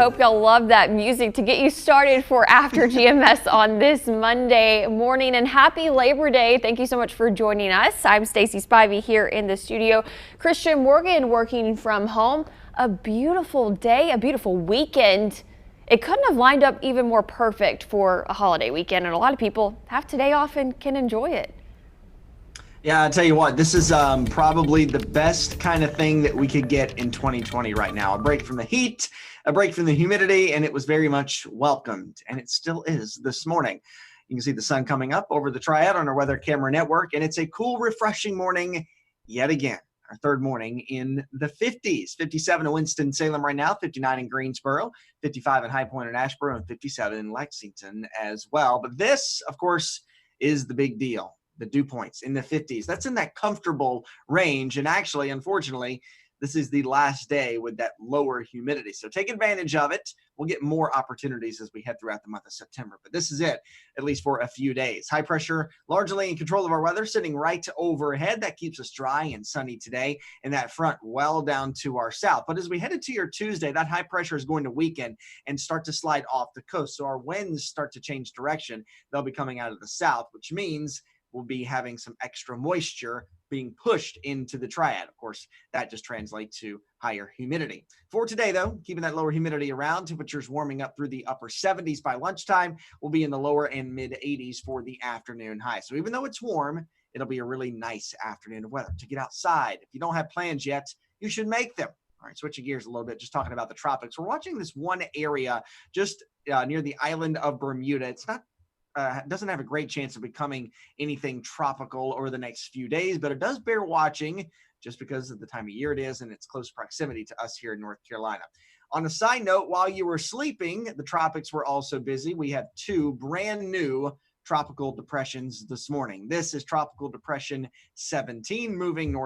hope y'all love that music to get you started for After GMS on this Monday morning. And happy Labor Day. Thank you so much for joining us. I'm Stacy Spivey here in the studio. Christian Morgan working from home. A beautiful day, a beautiful weekend. It couldn't have lined up even more perfect for a holiday weekend, and a lot of people have today off and can enjoy it. Yeah, I'll tell you what, this is probably the best kind of thing that we could get in 2020 right now. A break from the heat, a break from the humidity, and it was very much welcomed, and it still is this morning. You can see the sun coming up over the Triad on our Weather Camera Network, and it's a cool, refreshing morning yet again. Our third morning in the 50s. 57 in Winston-Salem right now, 59 in Greensboro, 55 in High Point and Asheboro, and 57 in Lexington as well. But this, of course, is the big deal. The dew points in the 50s. That's in that comfortable range. And actually, unfortunately, this is the last day with that lower humidity. So take advantage of it. We'll get more opportunities as we head throughout the month of September. But this is it, at least for a few days. High pressure, largely in control of our weather, sitting right overhead. That keeps us dry and sunny today. And that front well down to our south. But as we head into your Tuesday, that high pressure is going to weaken and start to slide off the coast. So our winds start to change direction. They'll be coming out of the south, which means we'll be having some extra moisture being pushed into the Triad. Of course, that just translates to higher humidity. For today, though, keeping that lower humidity around, temperatures warming up through the upper 70s by lunchtime. We'll be in the lower and mid 80s for the afternoon high. So even though it's warm, it'll be a really nice afternoon of weather to get outside. If you don't have plans yet, you should make them. All right, switching gears a little bit, just talking about the tropics. We're watching this one area just near the island of Bermuda. It's not doesn't have a great chance of becoming anything tropical over the next few days, but it does bear watching just because of the time of year it is and its close proximity to us here in North Carolina. On a side note, while you were sleeping, the tropics were also busy. We have two brand new tropical depressions this morning. This is Tropical Depression 17, moving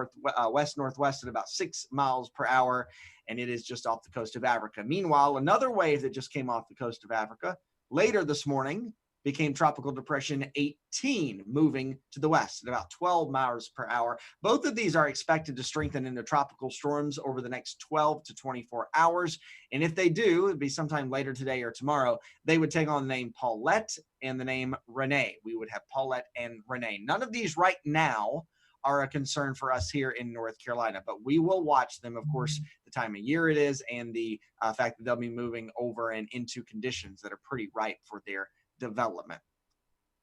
west-northwest at about 6 miles per hour, and it is just off the coast of Africa. Meanwhile, another wave that just came off the coast of Africa later this morning became Tropical Depression 18, moving to the west at about 12 miles per hour. Both of these are expected to strengthen into tropical storms over the next 12 to 24 hours. And if they do, it'd be sometime later today or tomorrow, they would take on the name Paulette and the name Renee. We would have Paulette and Renee. None of these right now are a concern for us here in North Carolina, but we will watch them, of course, the time of year it is and the fact that they'll be moving over and into conditions that are pretty ripe for their development.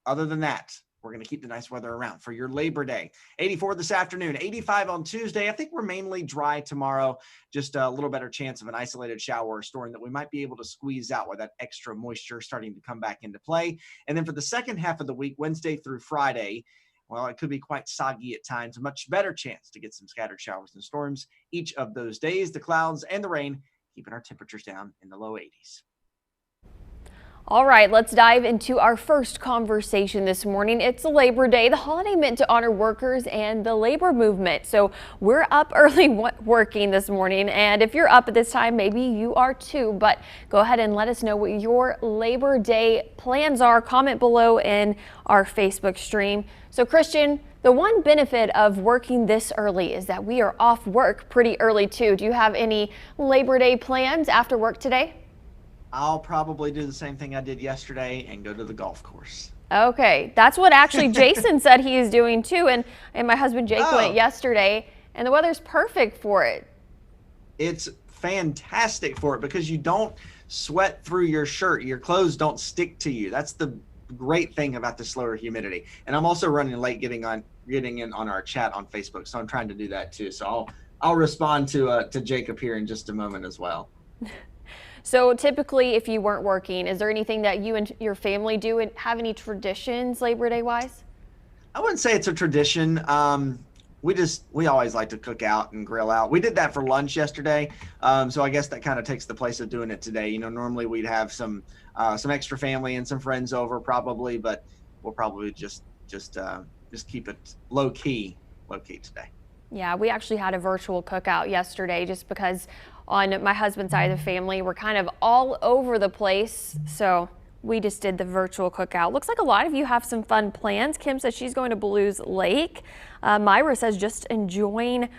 Other than that, we're going to keep the nice weather around for your Labor Day. 84 this afternoon, 85 on Tuesday. I think we're mainly dry tomorrow. Just a little better chance of an isolated shower or storm that we might be able to squeeze out with that extra moisture starting to come back into play. And then for the second half of the week, Wednesday through Friday, well, it could be quite soggy at times. A much better chance to get some scattered showers and storms each of those days. The clouds and the rain keeping our temperatures down in the low 80s. All right, let's dive into our first conversation this morning. It's Labor Day, the holiday meant to honor workers and the labor movement. So we're up early working this morning, and if you're up at this time, maybe you are too, but go ahead and let us know what your Labor Day plans are. Comment below in our Facebook stream. So Christian, the one benefit of working this early is that we are off work pretty early too. Do you have any Labor Day plans after work today? I'll probably do the same thing I did yesterday and go to the golf course. Okay, that's what actually Jason said he is doing too, and my husband Jake went yesterday, and the weather's perfect for it. It's fantastic for it because you don't sweat through your shirt. Your clothes don't stick to you. That's the great thing about the slower humidity. And I'm also running late getting in on our chat on Facebook, so I'm trying to do that too. So I'll respond to Jacob here in just a moment as well. So typically, if you weren't working, is there anything that you and your family do and have any traditions Labor Day wise? I wouldn't say it's a tradition. We always like to cook out and grill out. We did that for lunch yesterday. So I guess that kind of takes the place of doing it today. You know, normally we'd have some extra family and some friends over probably, but we'll probably just keep it low key today. Yeah, we actually had a virtual cookout yesterday just because on my husband's side of the family, we're kind of all over the place. So we just did the virtual cookout. Looks like a lot of you have some fun plans. Kim says she's going to Blues Lake. Myra says just enjoying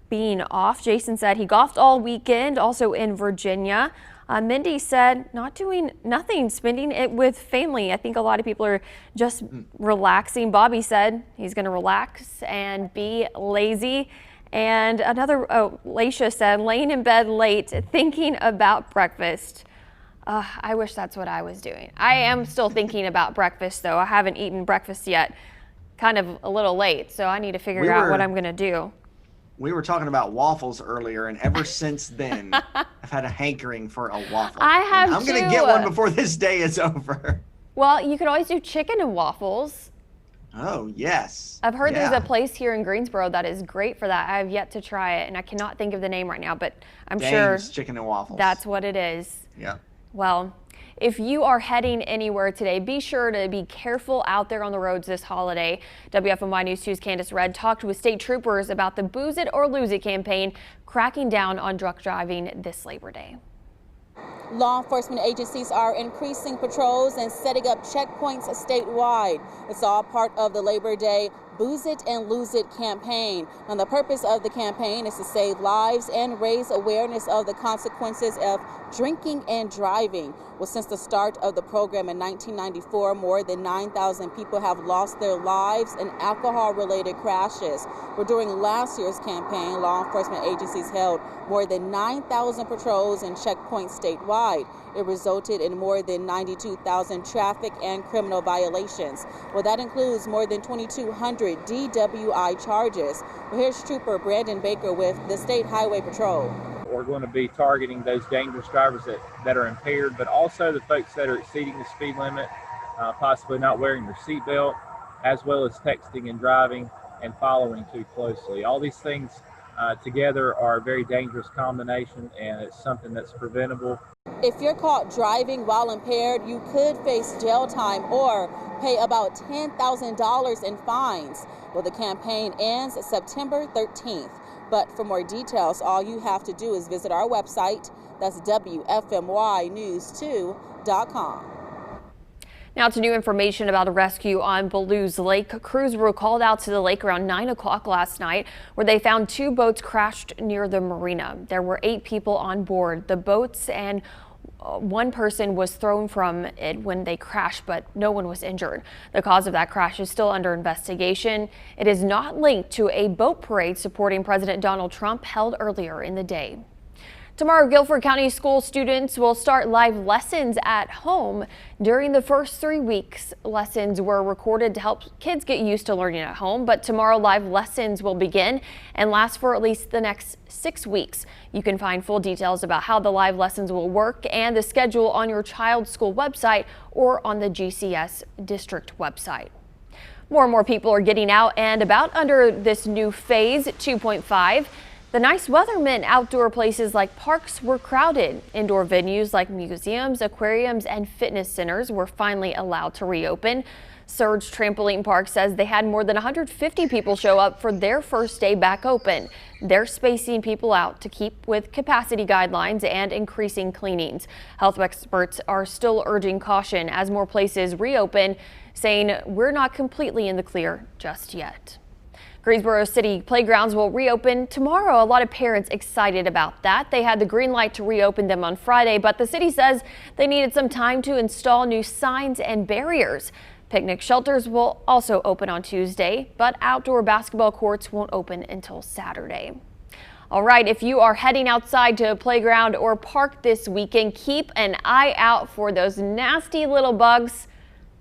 being off. Jason said he golfed all weekend, also in Virginia. Mindy said not doing nothing, spending it with family. I think a lot of people are just relaxing. Bobby said he's going to relax and be lazy. And Laisha said, laying in bed late, thinking about breakfast. I wish that's what I was doing. I am still thinking about breakfast, though. I haven't eaten breakfast yet. Kind of a little late, so I need to figure out what I'm going to do. We were talking about waffles earlier, and ever since then, I've had a hankering for a waffle. I have I'm going to get one before this day is over. Well, you could always do chicken and waffles. Oh, yes. I've heard there's a place here in Greensboro that is great for that. I have yet to try it, and I cannot think of the name right now, but I'm sure chicken and waffles. That's what it is. Yeah. Well, if you are heading anywhere today, be sure to be careful out there on the roads this holiday. WFMY News 2's Candace Redd talked with state troopers about the Booze It or Lose It campaign, cracking down on drunk driving this Labor Day. Law enforcement agencies are increasing patrols and setting up checkpoints statewide. It's all part of the Labor Day Booze It and Lose It campaign. And the purpose of the campaign is to save lives and raise awareness of the consequences of drinking and driving. Well, since the start of the program in 1994, more than 9,000 people have lost their lives in alcohol-related crashes. Well, during last year's campaign, law enforcement agencies held more than 9,000 patrols and checkpoints statewide. It resulted in more than 92,000 traffic and criminal violations. Well, that includes more than 2,200 DWI charges. Well, here's Trooper Brandon Baker with the State Highway Patrol. We're going to be targeting those dangerous drivers that are impaired, but also the folks that are exceeding the speed limit, possibly not wearing their seatbelt, as well as texting and driving and following too closely. All these things together are a very dangerous combination, and it's something that's preventable. If you're caught driving while impaired, you could face jail time or pay about $10,000 in fines. Well, the campaign ends September 13th. But for more details, all you have to do is visit our website. That's WFMYnews2.com. Now to new information about a rescue on Ballew's Lake. Crews were called out to the lake around 9 o'clock last night, where they found two boats crashed near the marina. There were 8 people on board the boats, and one person was thrown from it when they crashed, but no one was injured. The cause of that crash is still under investigation. It is not linked to a boat parade supporting President Donald Trump held earlier in the day. Tomorrow, Guilford County school students will start live lessons at home. During the first 3 weeks, lessons were recorded to help kids get used to learning at home. But tomorrow, live lessons will begin and last for at least the next 6 weeks. You can find full details about how the live lessons will work and the schedule on your child's school website or on the GCS district website. More and more people are getting out and about under this new phase 2.5. The nice weather meant outdoor places like parks were crowded. Indoor venues like museums, aquariums, and fitness centers were finally allowed to reopen. Surge Trampoline Park says they had more than 150 people show up for their first day back open. They're spacing people out to keep with capacity guidelines and increasing cleanings. Health experts are still urging caution as more places reopen, saying we're not completely in the clear just yet. Greensboro City playgrounds will reopen tomorrow. A lot of parents excited about that. They had the green light to reopen them on Friday, but the city says they needed some time to install new signs and barriers. Picnic shelters will also open on Tuesday, but outdoor basketball courts won't open until Saturday. All right, if you are heading outside to a playground or park this weekend, keep an eye out for those nasty little bugs,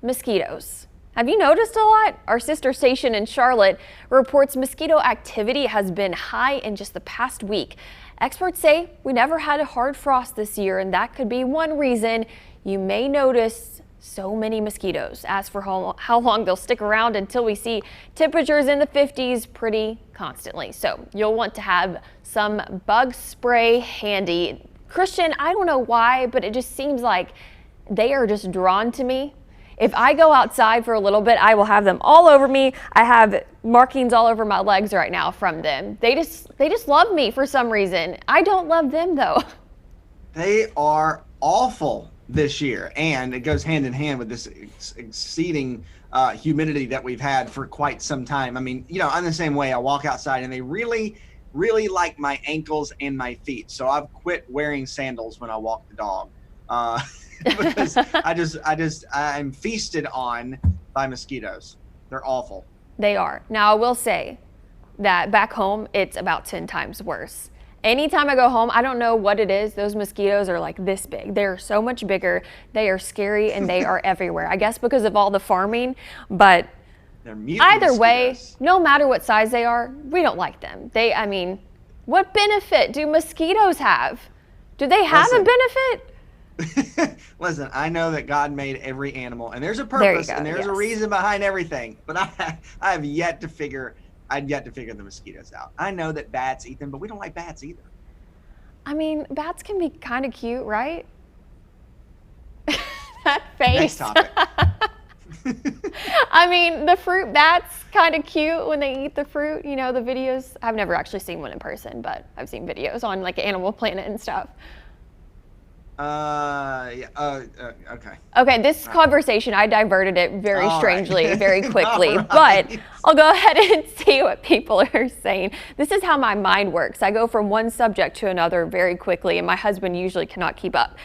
mosquitoes. Have you noticed a lot? Our sister station in Charlotte reports mosquito activity has been high in just the past week. Experts say we never had a hard frost this year, and that could be one reason you may notice so many mosquitoes. As for how long they'll stick around until we see temperatures in the 50s pretty constantly. So you'll want to have some bug spray handy. Christian, I don't know why, but it just seems like they are just drawn to me. If I go outside for a little bit, I will have them all over me. I have markings all over my legs right now from them. They just love me for some reason. I don't love them though. They are awful this year, and it goes hand in hand with this exceeding humidity that we've had for quite some time. I mean, you know, I'm the same way. I walk outside and they really really like my ankles and my feet. So I've quit wearing sandals when I walk the dog. Because I'm feasted on by mosquitoes. They're awful. They are. Now, I will say that back home, it's about 10 times worse. Anytime I go home, I don't know what it is. Those mosquitoes are like this big. They're so much bigger. They are scary and they are everywhere. I guess because of all the farming, but They're mutant either way, mosquitoes. no matter what size they are, we don't like them. What benefit do mosquitoes have? Do they have a benefit? Listen, I know that God made every animal, and there's a There you purpose, go, and there's a yes. reason behind everything. But I've yet to figure the mosquitoes out. I know that bats eat them, but we don't like bats either. I mean, bats can be kind of cute, right? That face. Next topic. I mean, the fruit bat's kind of cute when they eat the fruit. You know, the videos. I've never actually seen one in person, but I've seen videos on like Animal Planet and stuff. Yeah. Okay. Okay, this conversation, I diverted it very All strangely, right. very quickly, All but right. I'll go ahead and see what people are saying. This is how my mind works. I go from one subject to another very quickly, and my husband usually cannot keep up.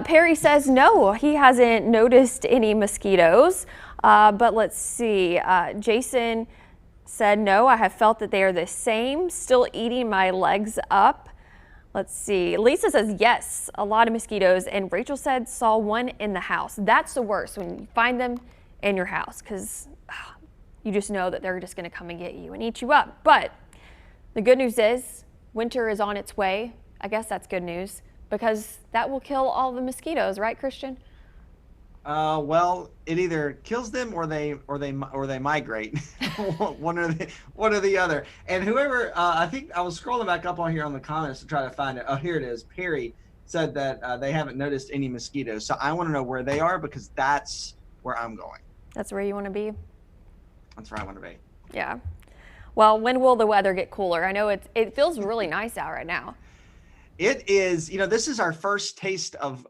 Perry says no, he hasn't noticed any mosquitoes, but let's see. Jason said no, I have felt that they are the same, still eating my legs up. Let's see. Lisa says yes, a lot of mosquitoes, and Rachel said saw one in the house. That's the worst, when you find them in your house, because you just know that they're just going to come and get you and eat you up. But the good news is winter is on its way. I guess that's good news, because that will kill all the mosquitoes, right, Christian? Well, it either kills them or they migrate, one or the other. And whoever, I think I was scrolling back up on here on the comments to try to find it. Oh, here it is. Perry said that they haven't noticed any mosquitoes. So I want to know where they are, because that's where I'm going. That's where you want to be? That's where I want to be. Yeah. Well, when will the weather get cooler? I know it feels really nice out right now. It is, this is our first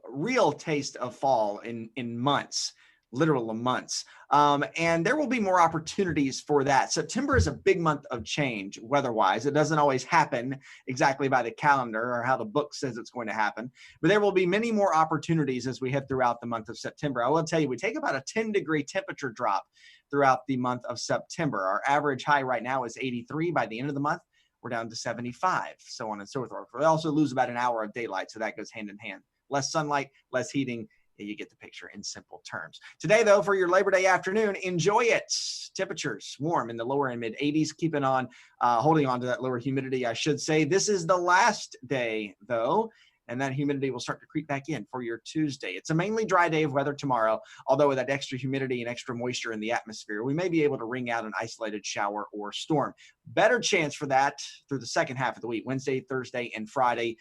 real taste of fall in months, literal months. And there will be more opportunities for that. September is a big month of change weather-wise. It doesn't always happen exactly by the calendar or how the book says it's going to happen, but there will be many more opportunities as we head throughout the month of September. I will tell you, we take about a 10-degree temperature drop throughout the month of September. Our average high right now is 83. By the end of the month, we're down to 75, so on and so forth. We also lose about an hour of daylight, so that goes hand in hand. Less sunlight, less heating. You get the picture in simple terms. Today, though, for your Labor Day afternoon, enjoy it. Temperatures warm in the lower and mid 80s, holding on to that lower humidity, I should say. This is the last day, though, and that humidity will start to creep back in for your Tuesday. It's a mainly dry day of weather tomorrow, although with that extra humidity and extra moisture in the atmosphere, we may be able to wring out an isolated shower or storm. Better chance for that through the second half of the week. Wednesday, Thursday, and Friday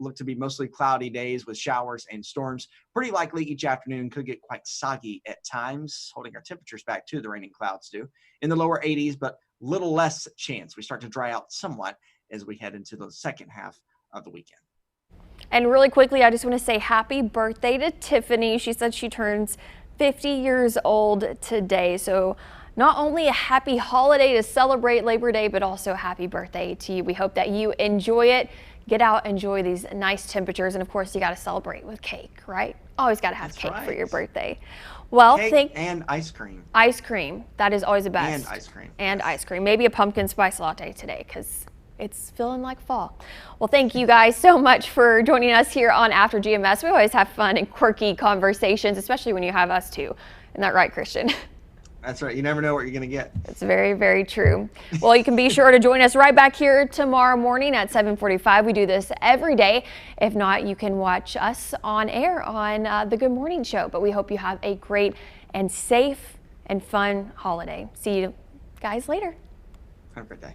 look to be mostly cloudy days with showers and storms. Pretty likely each afternoon could get quite soggy at times, holding our temperatures back too, the raining clouds do. In the lower 80s, but little less chance. We start to dry out somewhat as we head into the second half of the weekend. And really quickly, I just want to say happy birthday to Tiffany. She said she turns 50 years old today. So not only a happy holiday to celebrate Labor Day, but also happy birthday to you. We hope that you enjoy it. Get out, enjoy these nice temperatures. And of course, you got to celebrate with cake, right? Always got to have cake for your birthday. Well, cake and ice cream. Ice cream. That is always the best. And ice cream. And ice cream. Maybe a pumpkin spice latte today, because it's feeling like fall. Well, thank you guys so much for joining us here on After GMS. We always have fun and quirky conversations, especially when you have us too. Isn't that right, Christian? That's right. You never know what you're going to get. It's very, very true. Well, you can be sure to join us right back here tomorrow morning at 7:45. We do this every day. If not, you can watch us on air on the Good Morning Show. But we hope you have a great and safe and fun holiday. See you guys later. Have a great day.